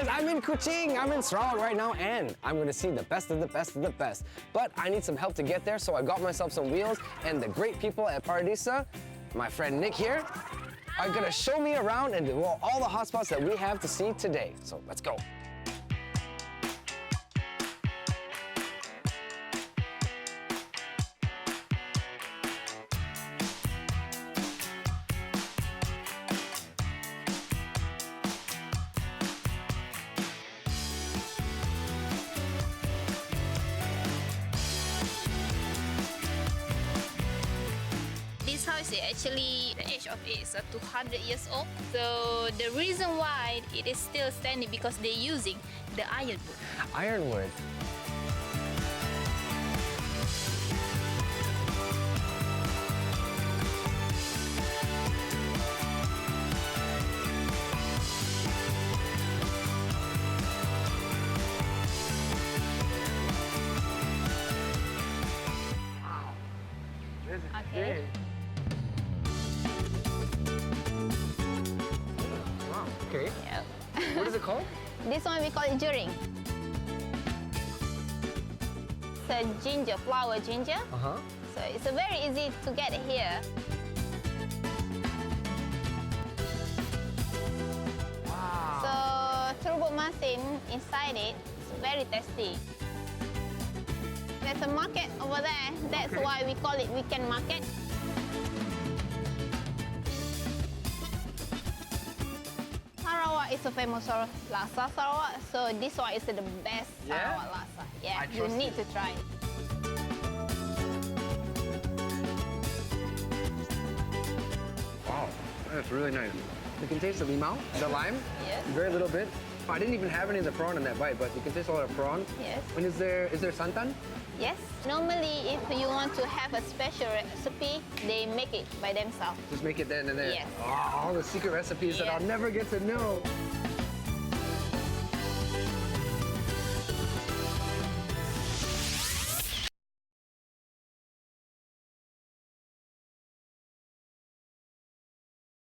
guys, I'm in Kuching. I'm in Sarawak right now, and I'm gonna see the best of the best of the best. But I need some help to get there, so I got myself some wheels, and the great people at Paradesa, my friend Nick here, are gonna show me around and do all the hotspots that we have to see today. So let's go. This house is actually, the age of it is 200 years old. So the reason why it is still standing because they're using the ironwood. Ironwood. Wow. This is Okay. big. Okay. Yep. What is it called? This one we call it juring. It's a ginger, flower ginger. Uh-huh. So it's very easy to get here. Wow. So turbo machine inside it, it's very tasty. There's a market over there. That's Okay. why we call it weekend market. Sarawak is a famous laksa Sarawak, so this one is the best Yeah? Sarawak laksa. Yeah, I you trust need you. to try. Wow, that's really nice. You can taste the limau, the lime, Yes. very little bit. I didn't even have any of the prawn in that bite, but you can taste a lot of prawn. Yes. And is there santan? Yes. Normally, if you want to have a special recipe, they make it by themselves. Just make it then and there. Yes. Oh, all the secret recipes that Yes. I'll never get to know.